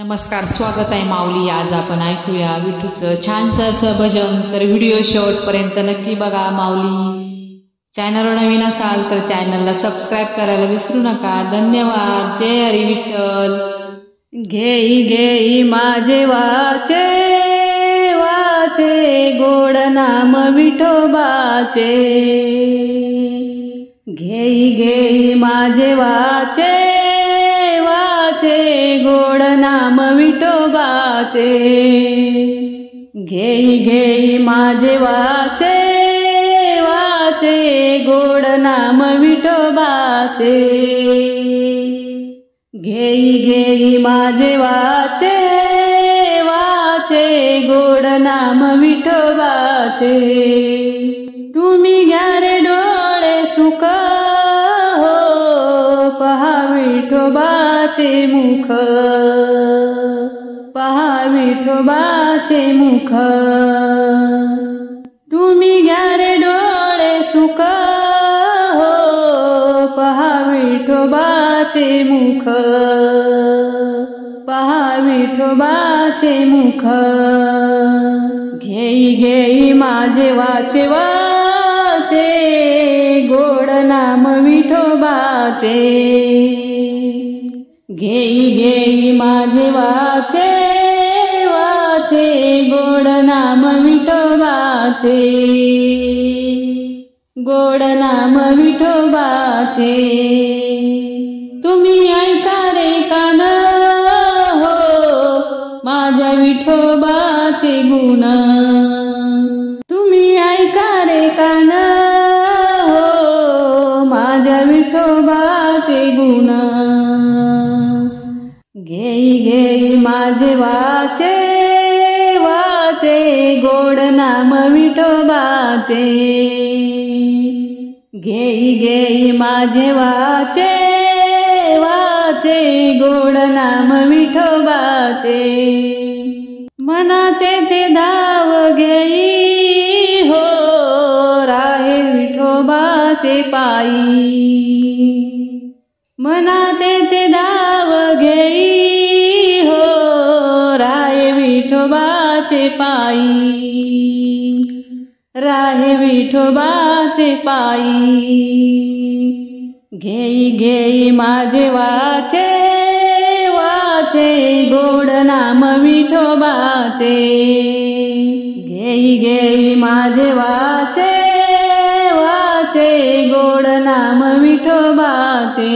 नमस्कार, स्वागत आहे माऊली. आज आपण ऐकूया विठूचं छानसं असं भजन. तर व्हिडिओ शेवटपर्यंत नक्की बघा माऊली. चॅनलवर नवीन असाल तर चॅनलला सबस्क्राईब करायला विसरू नका. धन्यवाद. जय हरी विठ्ठल. घेई घेई माझे वाचे वाचे गोड नाम विठोबाचे. घेई घेई माझे वाचे वाचे गोड नाम विठोबाचे. घेई घेई माझे वाचे वाचे गोड नाम विठोबाचे. घेई घेई माझे वाचे वाचे गोड नाम विठोबाचे. तुम्ही घ्या रे डोळे सुख हो, पहा विठोबाचे मुख. पहा विठोबाचे मुख. तुम्ही घ्या रे डोळे सुख हो, पहा विठोबाचे मुख. पहा विठोबाचे मुख. घेई घेई माझे वाचे वाचे गोड नाम विठोबाचे. घेई घेई माझे वाचे वाचे गोड नाम विठोबाचे. गोड नाम विठोबाचे. तुम्ही ऐका रे कान हो, माझ्या विठोबाचे गुण. तुम्ही ऐका रे कान हो, माझ्या विठोबाचे गुण. घेई घेई माझे वाचे वाचे गोड नाम विठोबाचे. घेई घेई माझे वाचे वाचे गोड नाम विठोबाचे. मना तेथे धाव घेई हो, राहे विठोबाचे पायी. मना तेथे धाव घेई हो, राहे विठोबाचे पायी. राहे विठोबाचे पायी. घेई घेई माझे वाचे वाचे गोड नाम विठोबाचे. घेई घेई माझे वाचे वाचे गोड नाम विठोबाचे.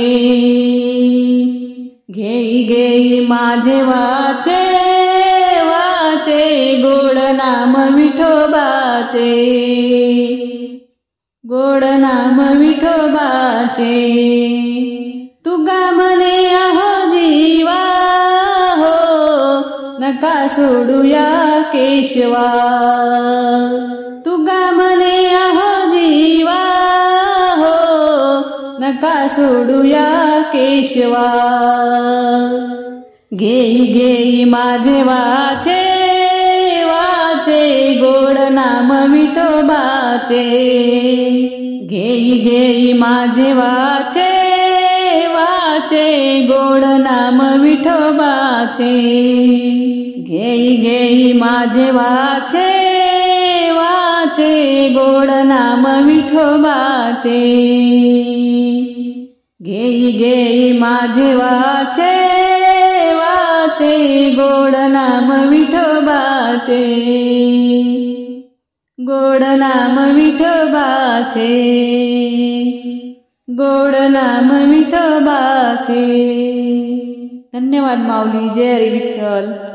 घेई घेई माझे वाचे वाचे गोड नाम विठोबाचे. गोड नाम विठोबाचे. तुगा म्हणे आहो जीवा हो, नका सोडूया केशवा. तुगा म्हणे आहो जीवा हो, नका सोडूया केशवा. घेई घेई माझे वाचे वाचे गोड नाम विठोबाचे. घेई घेई माझे वाचे वाचे गोड नाम विठोबाचे. घेई घेई माझे वाचे वाचे गोड नाम विठोबाचे. घेई घेई माझे वाचे वाचे गोड नाम विठोबाचे. गोड नाम विठोबाचे. गोड नाम विठोबाचे. धन्यवाद माऊली. जय हरी विठ्ठल.